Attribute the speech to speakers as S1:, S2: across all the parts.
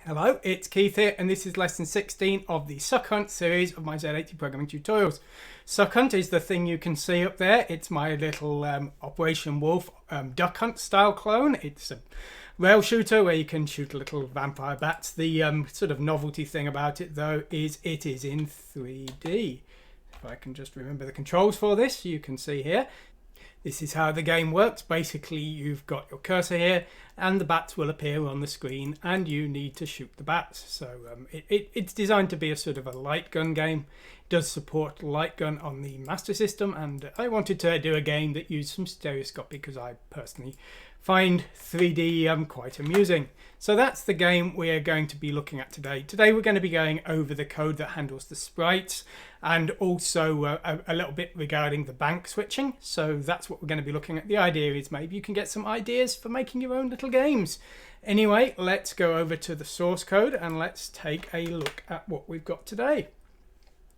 S1: Hello, it's Keith here, and this is lesson 16 of the Suck Hunt series of my Z80 programming tutorials. Suck Hunt is the thing you can see up there. It's my little Operation Wolf duck hunt style clone. It's a rail shooter where you can shoot little vampire bats. The sort of novelty thing about it, though, is it is in 3D. If I can just remember the controls for this, you can see here. This is how the game works. Basically, you've got your cursor here and the bats will appear on the screen and you need to shoot the bats. So it's designed to be a sort of a light gun game. It does support light gun on the Master System, and I wanted to do a game that used some stereoscopy because I personally find 3D quite amusing. So that's the game we're going to be looking at today. Today we're going to be going over the code that handles the sprites and also a little bit regarding the bank switching. So that's what we're going to be looking at. The idea is maybe you can get some ideas for making your own little games. Anyway, let's go over to the source code and let's take a look at what we've got today.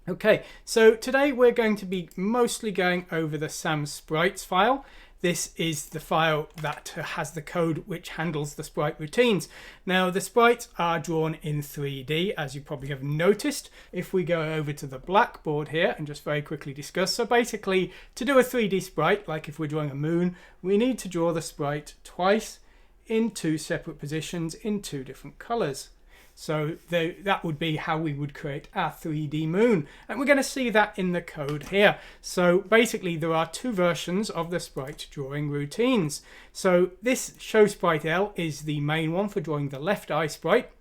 S1: Okay, so today we're going to be mostly going over the Sam Sprites file. This is the file that has the code which handles the sprite routines. Now the sprites are drawn in 3D, as you probably have noticed. If we go over to the blackboard here and just very quickly discuss. So basically, to do a 3D sprite, like if we're drawing a moon, we need to draw the sprite twice in two separate positions in two different colors. So that would be how we would create our 3D moon. And we're going to see that in the code here. So basically there are two versions of the sprite drawing routines. So this show sprite L is the main one for drawing the left eye sprite.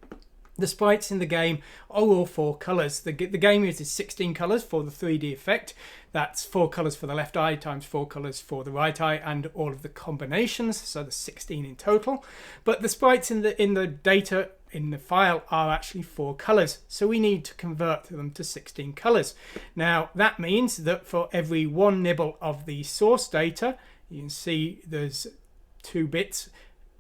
S1: The sprites in the game are all 4 colors. The game uses 16 colors for the 3D effect. That's 4 colors for the left eye times 4 colors for the right eye and all of the combinations. So there's 16 in total. But the sprites in the data in the file are actually 4 colors, so we need to convert them to 16 colors. Now that means that for every 1 nibble of the source data, you can see there's 2 bits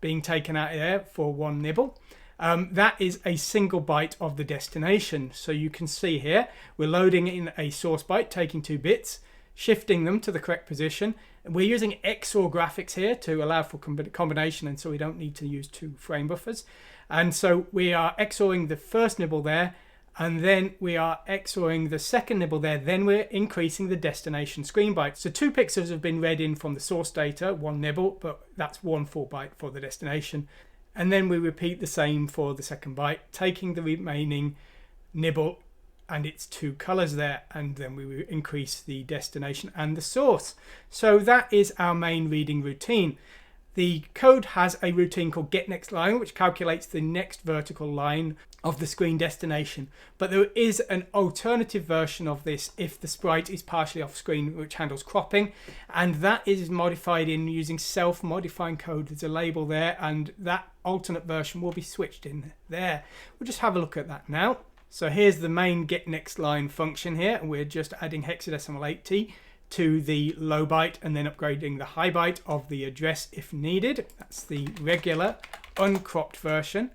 S1: being taken out there for 1 nibble. That is a single byte of the destination. So you can see here we're loading in a source byte, taking 2 bits, shifting them to the correct position. We're using XOR graphics here to allow for combination, and so we don't need to use 2 frame buffers. And so we are XORing the first nibble there, and then we are XORing the second nibble there. Then we're increasing the destination screen byte. So 2 pixels have been read in from the source data, 1 nibble, but that's 1 full byte for the destination. And then we repeat the same for the second byte, taking the remaining nibble and it's 2 colors there, and then we increase the destination and the source. So that is our main reading routine. The code has a routine called getNextLine, which calculates the next vertical line of the screen destination. But there is an alternative version of this if the sprite is partially off screen, which handles cropping, and that is modified in using self-modifying code. There's a label there, and that alternate version will be switched in there. We'll just have a look at that now. So here's the main getNextLine function here, and we're just adding hexadecimal 80 to the low byte and then upgrading the high byte of the address if needed. That's the regular uncropped version.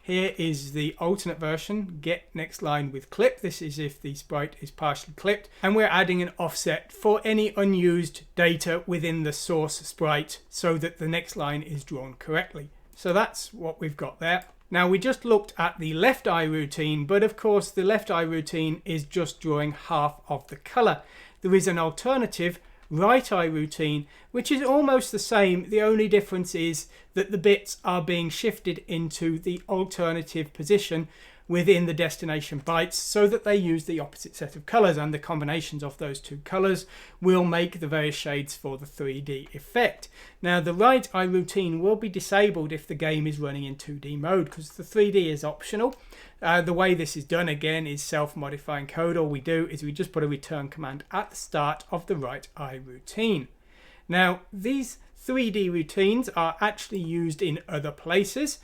S1: Here is the alternate version, getNextLine with clip. This is if the sprite is partially clipped, and we're adding an offset for any unused data within the source sprite so that the next line is drawn correctly. So that's what we've got there. Now we just looked at the left eye routine, but of course the left eye routine is just drawing half of the color. There is an alternative right eye routine which is almost the same. The only difference is that the bits are being shifted into the alternative position within the destination bytes so that they use the opposite set of colors, and the combinations of those 2 colors will make the various shades for the 3D effect. Now the right eye routine will be disabled if the game is running in 2D mode because the 3D is optional. The way this is done again is self-modifying code. All we do is we just put a return command at the start of the right eye routine. Now these 3D routines are actually used in other places.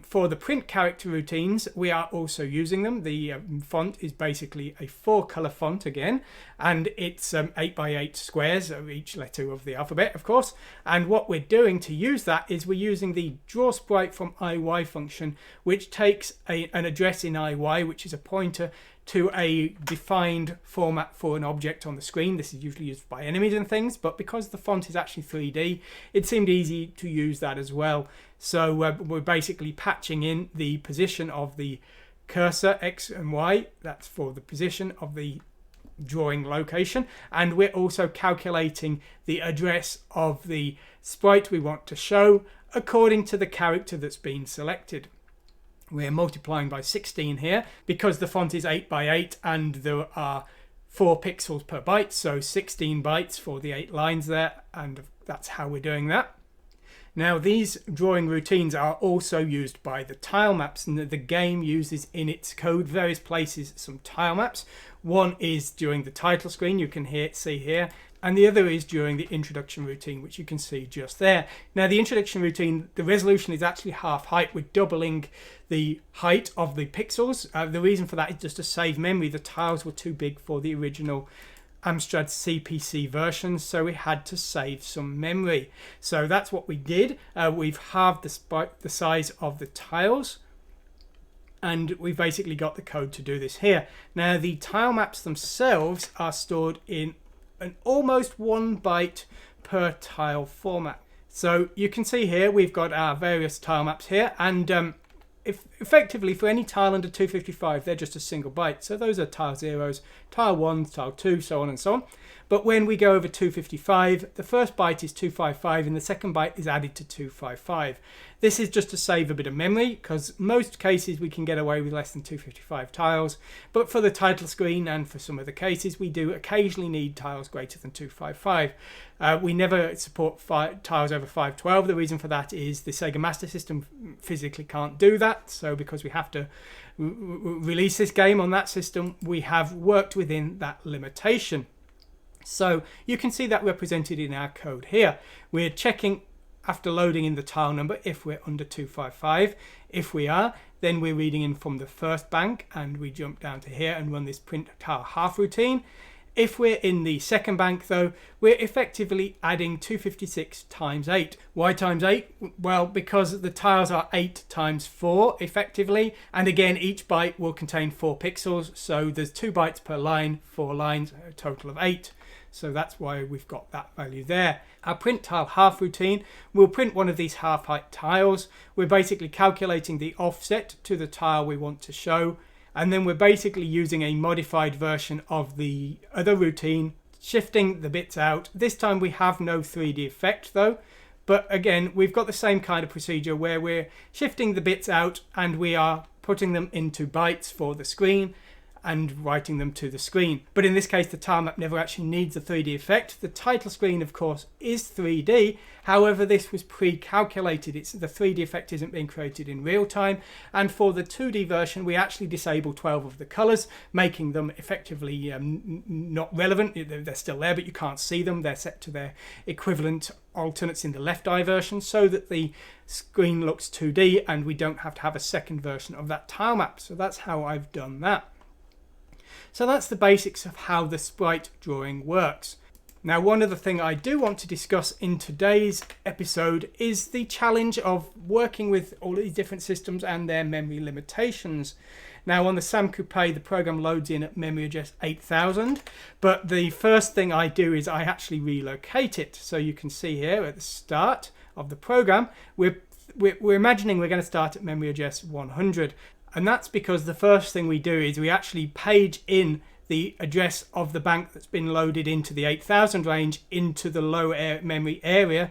S1: For the print character routines, we are also using them. The font is basically a 4-color font again, and it's 8x8 squares of each letter of the alphabet, of course. And what we're doing to use that is we're using the drawSprite from IY function, which takes an address in IY, which is a pointer to a defined format for an object on the screen. This is usually used by enemies and things, but because the font is actually 3D, it seemed easy to use that as well. So we're basically patching in the position of the cursor, X and Y. That's for the position of the drawing location, and we're also calculating the address of the sprite we want to show according to the character that's been selected. We're multiplying by 16 here because the font is 8 by 8 and there are 4 pixels per byte, so 16 bytes for the 8 lines there, and that's how we're doing that. Now these drawing routines are also used by the tile maps, and the game uses in its code various places some tile maps. One is during the title screen, you can see here, and the other is during the introduction routine, which you can see just there. Now the introduction routine, the resolution is actually half height. We're doubling the height of the pixels. The reason for that is just to save memory. The tiles were too big for the original Amstrad CPC version, so we had to save some memory. So that's what we did. We've halved the size of the tiles, and we've basically got the code to do this here. Now the tile maps themselves are stored in an almost 1 byte per tile format. So you can see here we've got our various tile maps here, and effectively for any tile under 255 they're just a single byte. So those are tile 0s, tile 1, tile 2, so on and so on. But when we go over 255, the first byte is 255 and the second byte is added to 255. This is just to save a bit of memory, because most cases we can get away with less than 255 tiles, but for the title screen and for some other cases we do occasionally need tiles greater than 255. We never support tiles over 512. The reason for that is the Sega Master System physically can't do that, so because we have to release this game on that system, we have worked within that limitation. So you can see that represented in our code here. We're checking after loading in the tile number if we're under 255. If we are, then we're reading in from the first bank, and we jump down to here and run this print tile half routine. If we're in the second bank though, we're effectively adding 256 times 8. Why times 8? Well, because the tiles are 8 times 4 effectively, and again each byte will contain 4 pixels, so there's 2 bytes per line, 4 lines, a total of 8. So that's why we've got that value there. Our print tile half routine will print one of these half height tiles. We're basically calculating the offset to the tile we want to show, and then we're basically using a modified version of the other routine, shifting the bits out. This time we have no 3D effect though, but again we've got the same kind of procedure where we're shifting the bits out and we are putting them into bytes for the screen and writing them to the screen. But in this case the tile map never actually needs a 3D effect. The title screen of course is 3D, however this was pre-calculated. The 3D effect isn't being created in real time, and for the 2D version we actually disable 12 of the colours, making them effectively not relevant. They're still there but you can't see them. They're set to their equivalent alternates in the left eye version so that the screen looks 2D and we don't have to have a second version of that tile map. So that's how I've done that. So that's the basics of how the sprite drawing works. Now one other thing I do want to discuss in today's episode is the challenge of working with all these different systems and their memory limitations. Now on the Sam Coupe the program loads in at memory address 8000, but the first thing I do is I actually relocate it. So you can see here at the start of the program we're imagining we're going to start at memory address 100. And that's because the first thing we do is we actually page in the address of the bank that's been loaded into the 8000 range into the low memory area,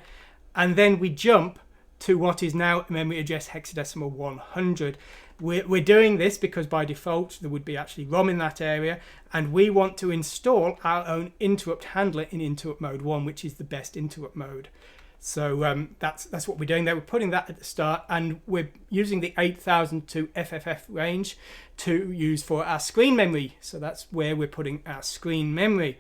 S1: and then we jump to what is now memory address hexadecimal 100. We're doing this because by default there would be actually ROM in that area, and we want to install our own interrupt handler in interrupt mode 1, which is the best interrupt mode. So that's what we're doing there. We're putting that at the start, and we're using the 8000 to FFF range to use for our screen memory. So that's where we're putting our screen memory.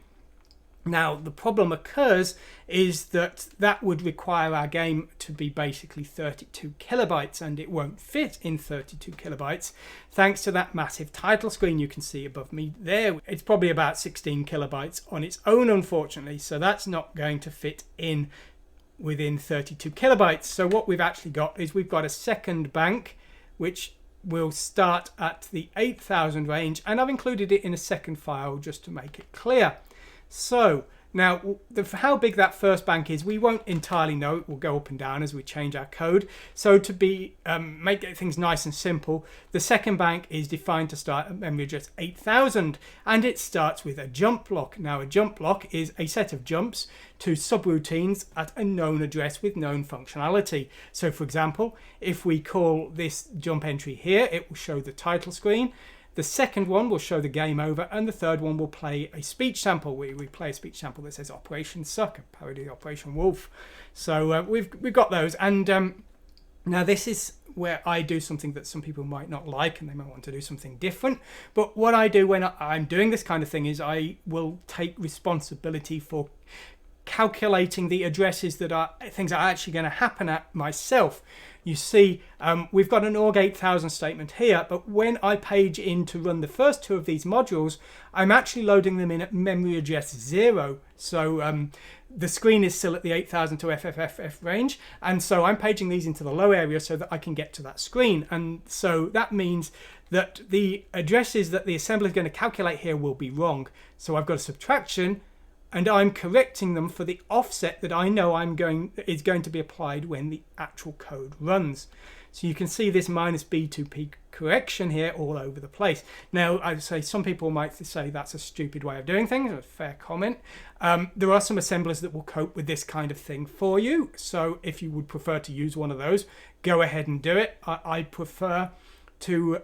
S1: Now the problem occurs is that would require our game to be basically 32 kilobytes, and it won't fit in 32 kilobytes thanks to that massive title screen you can see above me there. It's probably about 16 kilobytes on its own, unfortunately, so that's not going to fit in within 32 kilobytes. So what we've actually got is we've got a second bank which will start at the 8,000 range, and I've included it in a second file just to make it clear. So now, how big that first bank is, we won't entirely know. It will go up and down as we change our code. So to make things nice and simple, the second bank is defined to start at memory address 8,000, and it starts with a jump block. Now, a jump block is a set of jumps to subroutines at a known address with known functionality. So, for example, if we call this jump entry here, it will show the title screen. The second one will show the game over, and the third one will play a speech sample. We play a speech sample that says Operation Suck, a parody of Operation Wolf. So we've got those. And now this is where I do something that some people might not like, and they might want to do something different. But what I do when I'm doing this kind of thing is I will take responsibility for calculating the addresses that are things that are actually going to happen at myself. You see, we've got an org 8000 statement here, but when I page in to run the first two of these modules, I'm actually loading them in at memory address 0. So the screen is still at the 8000 to FFFF range, and so I'm paging these into the low area so that I can get to that screen. And so that means that the addresses that the assembler is going to calculate here will be wrong. So I've got a subtraction, and I'm correcting them for the offset that I know is going to be applied when the actual code runs. So you can see this -B2P correction here all over the place. Now, I'd say some people might say that's a stupid way of doing things, a fair comment. There are some assemblers that will cope with this kind of thing for you. So if you would prefer to use one of those, go ahead and do it. I prefer to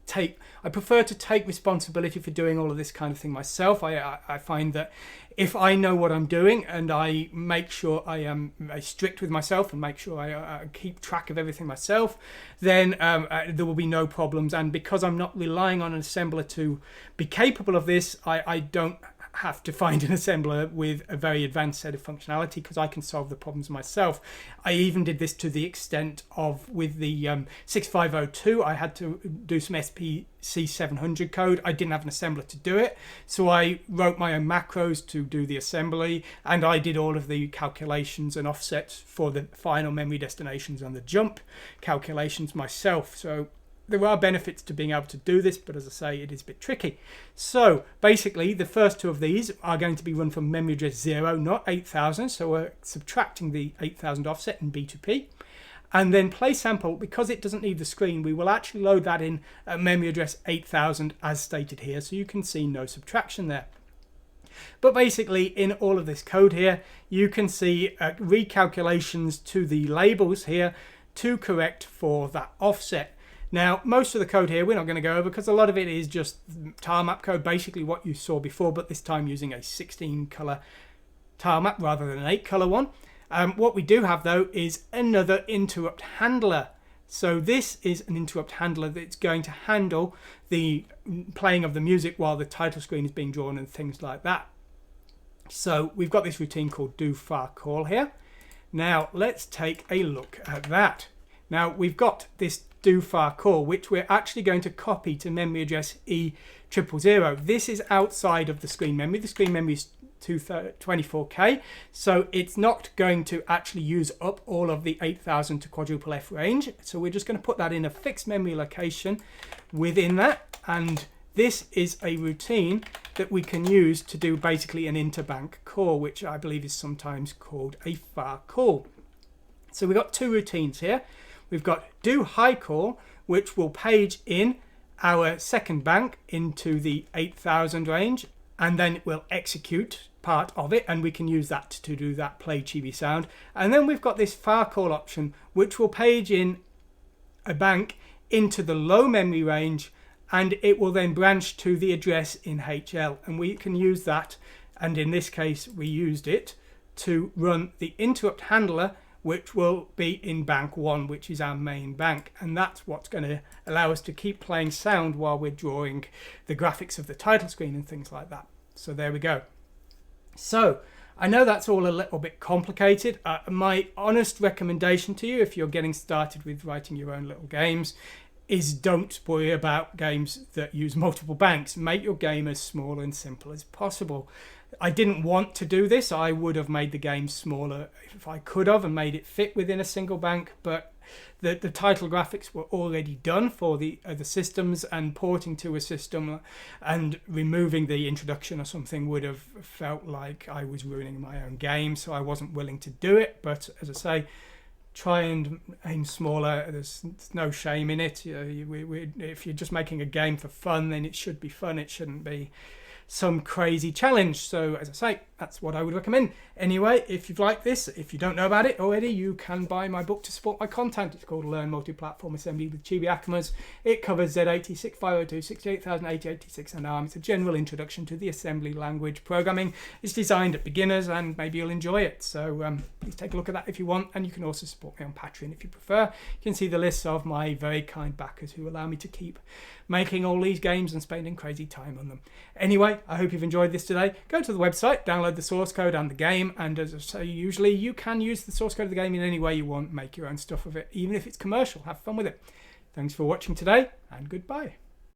S1: take responsibility for doing all of this kind of thing myself. I find that if I know what I'm doing and I make sure I am strict with myself and make sure I keep track of everything myself, then there will be no problems. And because I'm not relying on an assembler to be capable of this, I don't have to find an assembler with a very advanced set of functionality, because I can solve the problems myself. I even did this to the extent of with the 6502, I had to do some SPC700 code. I didn't have an assembler to do it, so I wrote my own macros to do the assembly, and I did all of the calculations and offsets for the final memory destinations and the jump calculations myself. So there are benefits to being able to do this, but as I say, it is a bit tricky. So basically, the first two of these are going to be run from memory address 0, not 8000. So we're subtracting the 8000 offset in B2P. And then play sample, because it doesn't need the screen, we will actually load that in at memory address 8000 as stated here. So you can see no subtraction there. But basically, in all of this code here, you can see recalculations to the labels here to correct for that offset. Now, most of the code here we're not going to go over, because a lot of it is just tile map code, basically what you saw before, but this time using a 16 color tile map rather than an 8 color one. What we do have though is another interrupt handler. So this is an interrupt handler that's going to handle the playing of the music while the title screen is being drawn and things like that. So we've got this routine called do far call here. Now let's take a look at that. Now we've got this do far call, which we're actually going to copy to memory address E000. This is outside of the screen memory. The screen memory is 24K, so it's not going to actually use up all of the 8000 to quadruple F range. So we're just going to put that in a fixed memory location within that, and this is a routine that we can use to do basically an interbank call, which I believe is sometimes called a far call. So we've got two routines here. We've got do high call, which will page in our second bank into the 8000 range, and then it will execute part of it, and we can use that to do that play chibi sound. And then we've got this far call option, which will page in a bank into the low memory range, and it will then branch to the address in HL, and we can use that, and in this case we used it to run the interrupt handler, which will be in bank 1, which is our main bank, and that's what's going to allow us to keep playing sound while we're drawing the graphics of the title screen and things like that. So there we go. So I know that's all a little bit complicated. My honest recommendation to you, if you're getting started with writing your own little games, is don't worry about games that use multiple banks. Make your game as small and simple as possible. I didn't want to do this. I would have made the game smaller if I could have and made it fit within a single bank, but the title graphics were already done for the other systems, and porting to a system and removing the introduction or something would have felt like I was ruining my own game, so I wasn't willing to do it. But as I say, try and aim smaller. There's no shame in it. If you're just making a game for fun, then it should be fun. It shouldn't be some crazy challenge. So as I say, that's what I would recommend. Anyway, if you've liked this, if you don't know about it already, you can buy my book to support my content. It's called Learn Multi-Platform Assembly with Chibi Akumas. It covers Z86, 502, 68000, 8086 and ARM. It's a general introduction to the assembly language programming. It's designed at beginners, and maybe you'll enjoy it. So please take a look at that if you want, and you can also support me on Patreon if you prefer. You can see the list of my very kind backers who allow me to keep making all these games and spending crazy time on them. Anyway, I hope you've enjoyed this today. Go to the website, download the source code and the game, and as I say, usually you can use the source code of the game in any way you want, make your own stuff of it, even if it's commercial. Have fun with it. Thanks for watching today, and goodbye.